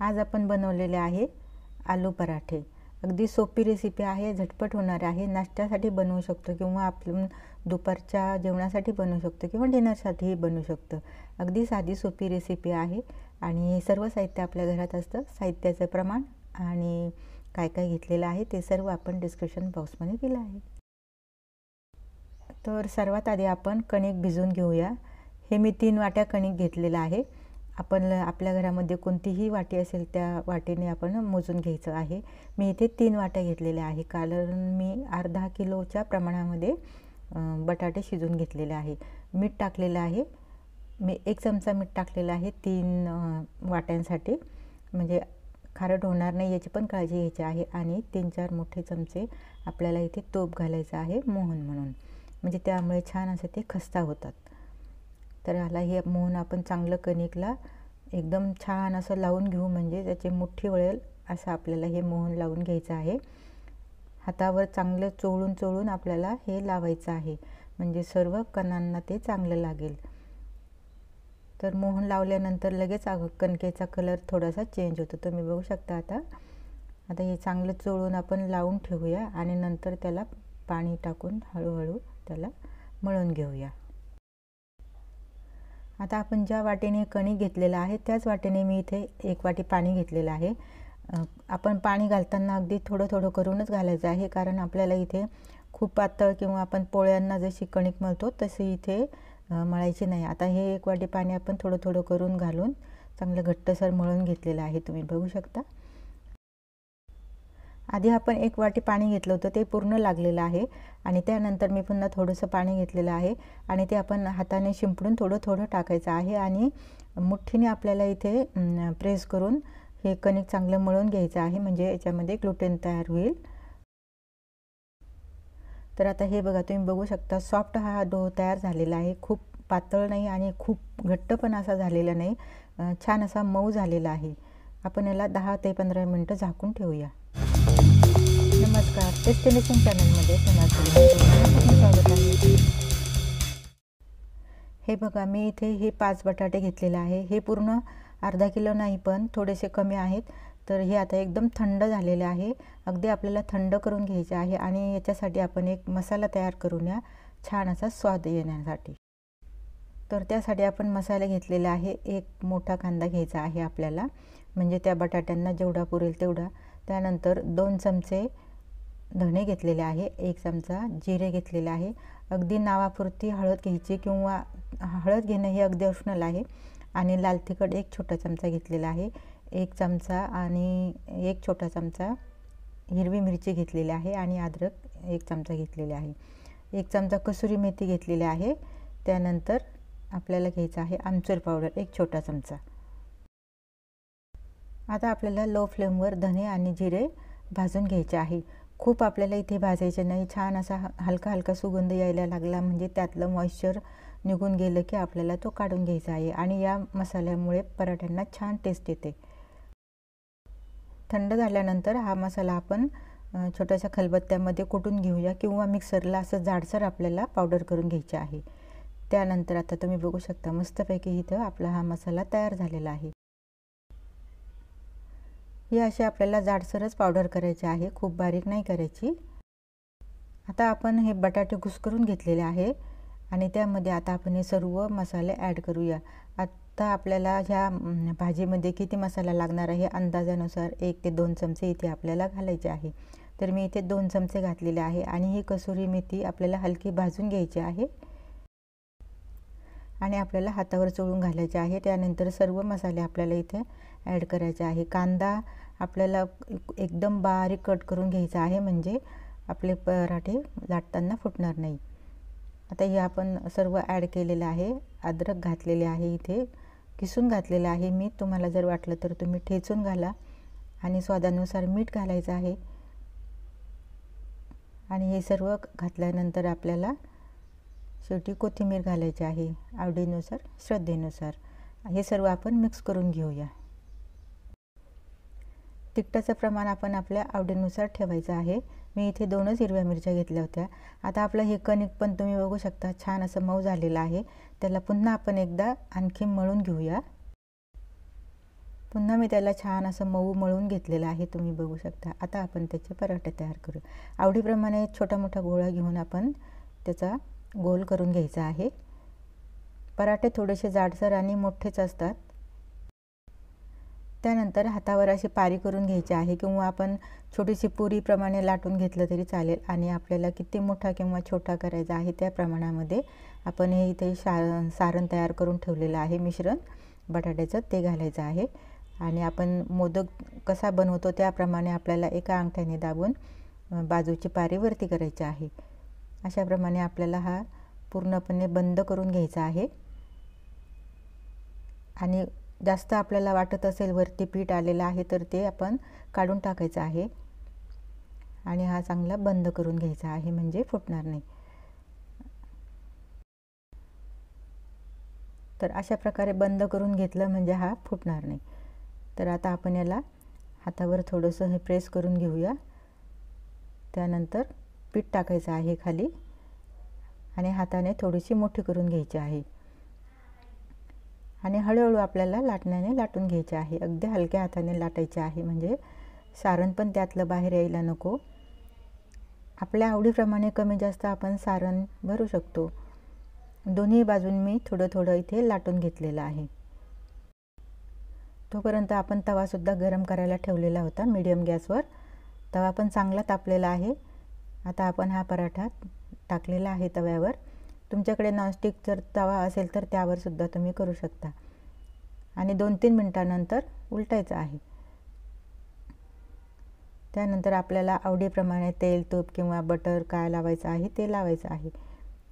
आज आपण बनवलेले आहे आलू पराठे। अगदी सोपी रेसिपी आहे, झटपट होणार आहे। नाश्त्यासाठी बनवू शकतो किंवा आपण दुपारच्या जेवणासाठी बनवू शकतो किंवा डिनरसाठीही बनवू शकतो। अगदी साधी सोपी रेसिपी आहे आणि सर्व साहित्य आपल्या घरात असतं। साहित्याचे प्रमाण आणि काय काय घेतलेलं आहे ते सर्व आपण डिस्क्रिप्शन बॉक्समध्ये दिलं आहे। तर सर्वात आधी आपण कणिक भिजवून घेऊया। हे मी 3 वाट्या कणिक घेतलेलं आहे। आपण आपल्या घरामध्ये कोणतीही वाटी असेल त्या वाटीने आपण मोजून घ्यायचं आहे। मी इथे 3 वाट्या घेतलेल्या आहे, कारण मी अर्धा किलोच्या प्रमाणामध्ये बटाटे शिजवून घेतलेले आहे। मीठ टाकलेलं आहे, मी 1 चमचा मीठ टाकलेलं आहे 3 वाट्यांसाठी, म्हणजे खारट होणार नाही याची पण काळजी घ्यायची आहे। आणि 3-4 मोठे चमचे आपल्याला इथे तूप घालायचं आहे, मोहन म्हणून, म्हणजे त्यामुळे छान असे ते खस्ता होतात। तर ह्याला हे मोहन आपण चांगलं कणिकला एकदम छान असं लावून घेऊ, म्हणजे त्याची मुठ्ठी वळेल असं आपल्याला हे मोहन लावून घ्यायचं आहे। हातावर चांगलं चोळून चोळून आपल्याला हे लावायचं आहे, म्हणजे सर्व कणांना ते चांगलं लागेल। तर मोहन लावल्यानंतर लगेच कणकेचा कलर थोडासा चेंज होतो, तुम्ही बघू शकता। आता हे चांगलं चोळून आपण लावून ठेवूया आणि नंतर त्याला पाणी टाकून हळूहळू त्याला मळून घेऊया। आता आपण ज्या वाटीने कणिक घेतलेला आहे त्याच वाटीने मी इथे 1 वाटी पाणी घेतलेलं आहे। आपण पाणी घालताना अगदी थोडं थोडं करूनच घालायचं आहे, कारण आपल्याला इथे खूप पातळ किंवा आपण पोळ्यांना जशी कणिक मळतो तशी इथे मळायची नाही। आता हे 1 वाटी पाणी आपण थोडं थोडं करून घालून चांगलं घट्टसर मळून घेतलेलं आहे, तुम्ही बघू शकता। आधी आपण 1 वाटी पाणी घेतलं होतं ते पूर्ण लागलेलं आहे आणि त्यानंतर मी पुन्हा थोडंसं पाणी घेतलेलं आहे आणि ते आपण हाताने शिंपडून थोडं थोडं टाकायचं आहे आणि मुठ्ठीने आपल्याला इथे प्रेस करून हे कणिक चांगलं मळून घ्यायचं आहे, म्हणजे याच्यामध्ये ग्लुटेन तयार होईल। तर आता हे बघा, तुम्ही बघू शकता सॉफ्ट हा डो तयार झालेला आहे। खूप पातळ नाही आणि खूप घट्ट पण असा झालेला नाही, छान असा मऊ झालेला आहे। आपण याला 10 ते 15 मिनिटं झाकून ठेवूया। नमस्कार, डेस्टिनेशन चॅनलमध्ये तुम्हाला स्वागत आहे। हे बघा, मी इथे हे 5 बटाटे घेतलेले आहे। हे पूर्ण अर्धा किलो नाही, पण थोडेसे कमी आहेत। तर हे आता एकदम थंड झालेले आहे, अगदी आपल्याला थंड करून घ्यायचे आहे आणि याच्यासाठी आपण एक मसाला तयार करूया छान असा स्वाद येण्यासाठी। तर त्यासाठी आपण मसाला घेतलेला आहे। 1 मोठा कांदा घ्यायचा आहे आपल्याला, म्हणजे त्या बटाट्यांना जेवढा पुरेल तेवढा। त्यानंतर 2 चमचे धणे घेतलेले आहे, 1 चमचा जिरे घेतलेले आहे। अगदी नावापुरती हळद घ्यायची, किंवा हळद घेणं हे अगदी ऑप्शनल आहे। आणि लाल तिखट 1 छोटा चमचा घेतलेला आहे, 1 चमचा, आणि 1 छोटा चमचा हिरवी मिरची घेतलेली आहे आणि अद्रक 1 चमचा घेतलेले आहे। 1 चमचा कसुरी मेथी घेतलेली आहे। त्यानंतर आपल्याला घ्यायचं आहे आमचूर पावडर 1 छोटा चमचा। आता आपल्याला लो फ्लेमवर धणे आणि जिरे भाजून घ्यायचे आहे। खूप आपल्याला इथे भाजायचे नाही, छान असा हलका हलका सुगंध यायला लागला म्हणजे त्यातलं मॉइश्चर निघून गेलं की आपल्याला तो काढून घ्यायचा आहे आणि या मसाल्यामुळे पराठ्यांना छान टेस्ट येते। थंड झाल्यानंतर हा मसाला आपण छोट्याशा खलबत्त्यामध्ये कुटून घेऊया, किंवा मिक्सरला असं जाडसर आपल्याला पावडर करून घ्यायची आहे। त्यानंतर आता तुम्ही बघू शकता मस्तपैकी इथं आपला हा मसाला तयार झालेला आहे। ही अशी आपल्याला जाडसरच पावडर करायची आहे, खूप बारीक नाही करायची। आता आपण हे बटाटे कुस्करून घेतलेले आहे आणि त्यामध्ये आता आपण हे सर्व मसाले ॲड करूया। आता आपल्याला ह्या भाजीमध्ये किती मसाला लागणार आहे अंदाजानुसार 1 ते 2 चमचे इथे आपल्याला घालायचे आहे। तर मी इथे 2 चमचे घातलेले आहे आणि ही कसुरी मेथी आपल्याला हलकी भाजून घ्यायची आहे आणि आपल्याला हातावर चोळून घालायचे आहे। त्यानंतर सर्व मसाले आपल्याला इथे ॲड करायचे आहे। कांदा आपल्याला एकदम बारीक कट करून घ्यायचा आहे, म्हणजे आपले पराठे लाटताना फुटणार नाही। आता हे आपण सर्व ॲड केलेलं आहे। अद्रक घातलेले आहे, इथे किसून घातलेलं आहे मी, तुम्हाला जर वाटलं तर तुम्ही ठेचून घाला। आणि स्वादानुसार मीठ घालायचं आहे आणि हे सर्व घातल्यानंतर आपल्याला शेवटी कोथिंबीर घालायची आहे, आवडीनुसार श्रद्धेनुसार। हे सर्व आपण मिक्स करून घेऊया। तिखटाचं प्रमाण आपण आपल्या आवडीनुसार ठेवायचं आहे। मी इथे 2च हिरव्या मिरच्या घेतल्या होत्या। आता आपलं हे कणिक पण तुम्ही बघू शकता छान असं मऊ झालेलं आहे। त्याला पुन्हा आपण एकदा आणखी मळून घेऊया। पुन्हा मी त्याला छान असं मऊ मळून घेतलेलं आहे, तुम्ही बघू शकता। आता आपण त्याचे पराठे तयार करू। आवडीप्रमाणे छोटा मोठा गोळा घेऊन आपण त्याचा गोल करून घ्यायचा आहे। पराठे थोडेसे जाडसर आणि मोठेच असतात। त्यानंतर हातावर अशी पारी करून घ्यायची आहे किंवा आपण छोटीशी पुरीप्रमाणे लाटून घेतलं तरी चालेल आणि आपल्याला किती मोठा किंवा छोटा करायचा आहे त्या प्रमाणामध्ये आपण हे इथे सारण तयार करून ठेवलेलं आहे, मिश्रण बटाट्याचं ते घालायचं आहे आणि आपण मोदक कसा बनवतो त्याप्रमाणे आपल्याला एका अंगठ्याने दाबून बाजूची पारी वरती करायची आहे। अशा प्रमाणे आपल्याला हा पूर्णपणे बंद करून घ्यायचा आहे आणि जास्त आपल्याला वाटत असेल वरती पीठ आलेलं आहे तर ते आपण काढून टाकायचं आहे आणि हा चांगला बंद करून घ्यायचा आहे, म्हणजे फुटणार नाही। तर अशा प्रकारे बंद करून घेतलं म्हणजे हा फुटणार नाही। तर आता आपण याला हातावर थोडंसं हे प्रेस करून घेऊया। त्यानंतर पीठ टाकायचं आहे खाली आणि हाताने थोडीशी मोठी करून घ्यायची आहे आणि हळूहळू आपल्याला लाटण्याने लाटून घ्यायचे आहे। अगदी हलक्या हाताने लाटायचे आहे, म्हणजे सारण पण त्यातलं बाहेर यायला नको। आपल्या आवडीप्रमाणे कमी जास्त आपण सारण भरू शकतो। दोन्ही बाजून मी थोडं थोडं इथे लाटून घेतलेलं आहे। तोपर्यंत आपण तवा सुद्धा गरम करायला ठेवलेला होता मीडियम गॅसवर। तवा पण चांगला तापलेला आहे। आता आपण हा पराठा टाकलेला आहे तव्यावर। तुमच्याकडे नॉनस्टिक जर तवा असेल तर त्यावर सुद्धा तुम्ही करू शकता आणि 2-3 मिनिटांनंतर उलटायचं आहे। त्यानंतर आपल्याला आवडीप्रमाणे तेल, तूप किंवा बटर काय लावायचं आहे ते लावायचं आहे।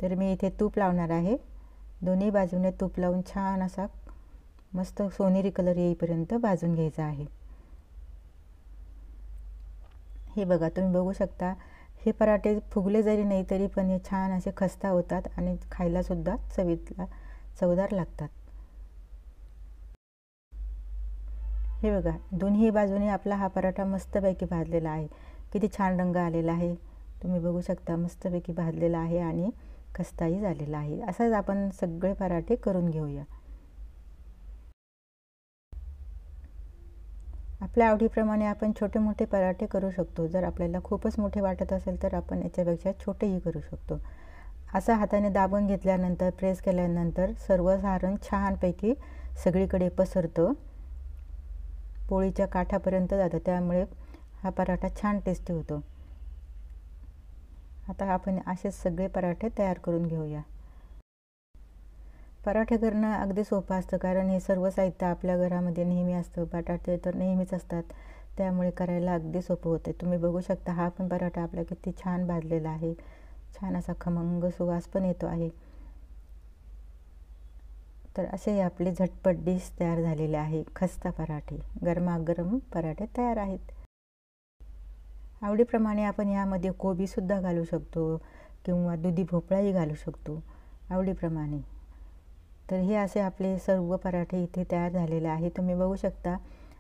तर मी इथे तूप लावणार आहे। दोन्ही बाजूने तूप लावून छान असा मस्त सोनेरी कलर येईपर्यंत भाजून घ्यायचा आहे। हे बघा, तुम्ही बघू शकता हे पराठे फुगले जरी नाही तरी पण हे छान असे खस्ता होतात आणि खायला सुद्धा चवदार लागतात। हे बघा, दोन्ही बाजूने आपला हा पराठा मस्तपैकी भाजलेला आहे। किती छान रंग आलेला आहे, तुम्ही बघू शकता मस्तपैकी भाजलेला आहे आणि खस्ताही झालेला आहे। असाच आपण सगळे पराठे करून घेऊया। आपल्या आवडीप्रमाणे आपण छोटे मोठे पराठे करू शकतो। जर आपल्याला खूपच मोठे वाटत असेल तर आपण याच्यापेक्षा छोटेही करू शकतो। असा हाताने दाबून घेतल्यानंतर प्रेस केल्यानंतर सर्व सारण छानपैकी सगळीकडे पसरतं, पोळीच्या काठापर्यंत जातं, त्यामुळे हा पराठा छान टेस्टी होतो। आता आपण असेच सगळे पराठे तयार करून घेऊया। पराठे करणं अगदी सोपं असतं, कारण हे सर्व साहित्य आपल्या घरामध्ये नेहमी असतं। बटाटे तर नेहमीच असतात, त्यामुळे करायला अगदी सोपं होते। तुम्ही बघू शकता हा पण पराठा आपला किती छान भाजलेला आहे, छान असा खमंग सुवास पण येतो आहे। तर असे आपले झटपट डिश तयार झालेले आहे, खस्ता पराठे। गरमागरम पराठे तयार आहेत। आवडीप्रमाणे आपण यामध्ये कोबी सुद्धा घालू शकतो किंवा दुधी भोपळाही घालू शकतो, आवडीप्रमाणे। तर हे असे आपले सर्व पराठे इथे तयार झालेले आहे। तुम्ही बघू शकता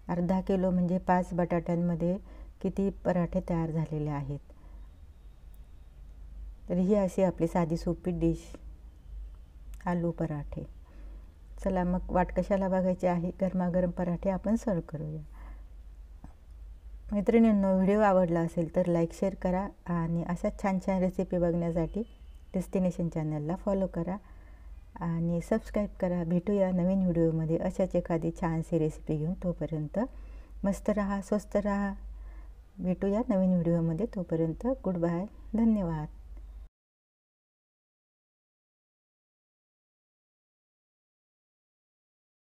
अर्धा किलो म्हणजे 5 बटाट्यांमध्ये किती पराठे तयार झालेले आहेत। तर ही अशी आपली साधी सोपी डिश, आलू पराठे। चला मग वाट कशाला बघायची आहे, गरमागरम पराठे आपण सर्व करूया। मैत्रिणींनो, व्हिडिओ आवडला असेल तर लाईक शेअर करा आणि अशा छान छान रेसिपी बघण्यासाठी डेस्टिनेशन चॅनलला फॉलो करा आणि सबस्क्राईब करा। भेटूया नवीन व्हिडिओमध्ये अशाच एखादी छानशी रेसिपी घेऊन। तोपर्यंत मस्त रहा, स्वस्त रहा। भेटूया नवीन व्हिडिओमध्ये, तोपर्यंत गुड बाय, धन्यवाद।